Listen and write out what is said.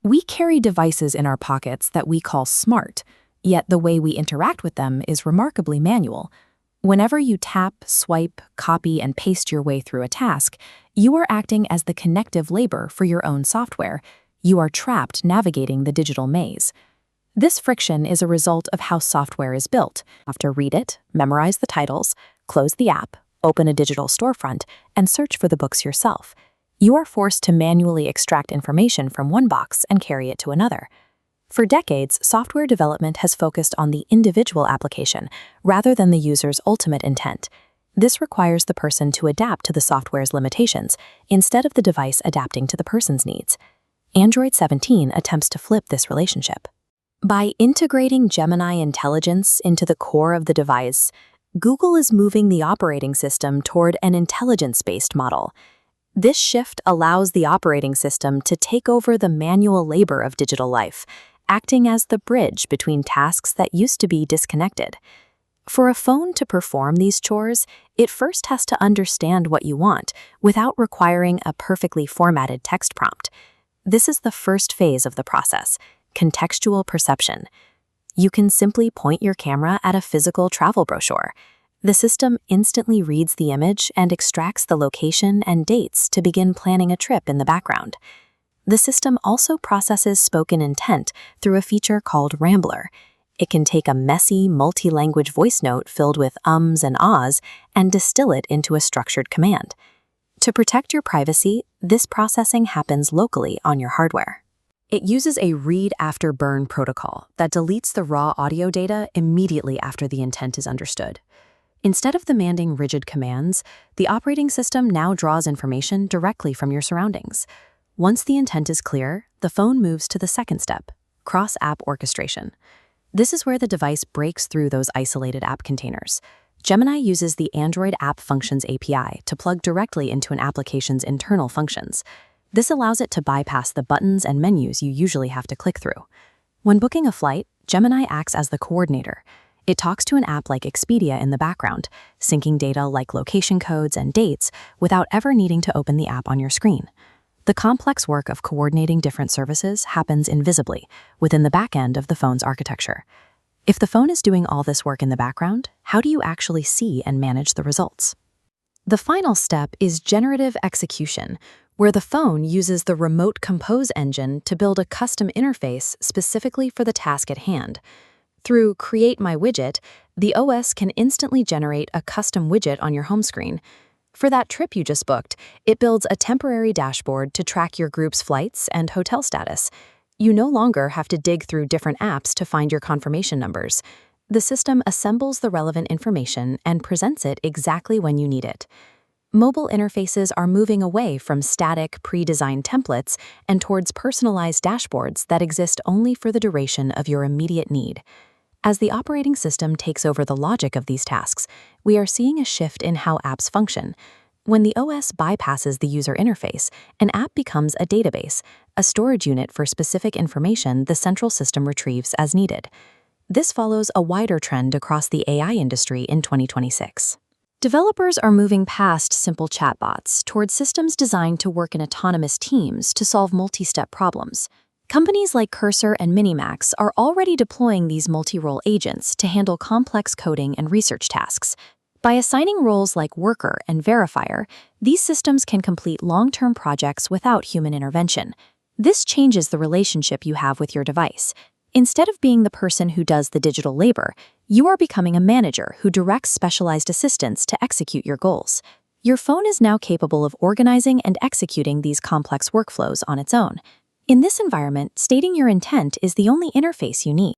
We carry devices in our pockets that we call smart, yet the way we interact with them is remarkably manual. Whenever you tap, swipe, copy, and paste your way through a task, you are acting as the connective labor for your own software. You are trapped navigating the digital maze. This friction is a result of how software is built. You have to read it, memorize the titles, close the app, open a digital storefront, and search for the books yourself. You are forced to manually extract information from one box and carry it to another. For decades, software development has focused on the individual application rather than the user's ultimate intent. This requires the person to adapt to the software's limitations instead of the device adapting to the person's needs. Android 17 attempts to flip this relationship. By integrating Gemini intelligence into the core of the device, Google is moving the operating system toward an intelligence-based model. This shift allows the operating system to take over the manual labor of digital life, acting as the bridge between tasks that used to be disconnected. For a phone to perform these chores, it first has to understand what you want without requiring a perfectly formatted text prompt. This is the first phase of the process, contextual perception. You can simply point your camera at a physical travel brochure. The system instantly reads the image and extracts the location and dates to begin planning a trip in the background. The system also processes spoken intent through a feature called Rambler. It can take a messy, multi-language voice note filled with ums and ahs and distill it into a structured command. To protect your privacy, this processing happens locally on your hardware. It uses a read-after-burn protocol that deletes the raw audio data immediately after the intent is understood. Instead of demanding rigid commands, the operating system now draws information directly from your surroundings. Once the intent is clear, the phone moves to the second step, cross-app orchestration. This is where the device breaks through those isolated app containers. Gemini uses the Android App Functions API to plug directly into an application's internal functions. This allows it to bypass the buttons and menus you usually have to click through. When booking a flight, Gemini acts as the coordinator. It talks to an app like Expedia in the background, syncing data like location codes and dates without ever needing to open the app on your screen. The complex work of coordinating different services happens invisibly within the back end of the phone's architecture. If the phone is doing all this work in the background, how do you actually see and manage the results? The final step is generative execution, where the phone uses the Remote Compose engine to build a custom interface specifically for the task at hand. Through Create My Widget, the OS can instantly generate a custom widget on your home screen. For that trip you just booked, it builds a temporary dashboard to track your group's flights and hotel status. You no longer have to dig through different apps to find your confirmation numbers. The system assembles the relevant information and presents it exactly when you need it. Mobile interfaces are moving away from static, pre-designed templates and towards personalized dashboards that exist only for the duration of your immediate need. As the operating system takes over the logic of these tasks, we are seeing a shift in how apps function. When the OS bypasses the user interface, an app becomes a database, a storage unit for specific information the central system retrieves as needed. This follows a wider trend across the AI industry in 2026. Developers are moving past simple chatbots toward systems designed to work in autonomous teams to solve multi-step problems. Companies like Cursor and Minimax are already deploying these multi-role agents to handle complex coding and research tasks. By assigning roles like worker and verifier, these systems can complete long-term projects without human intervention. This changes the relationship you have with your device. Instead of being the person who does the digital labor, you are becoming a manager who directs specialized assistants to execute your goals. Your phone is now capable of organizing and executing these complex workflows on its own. In this environment, stating your intent is the only interface you need.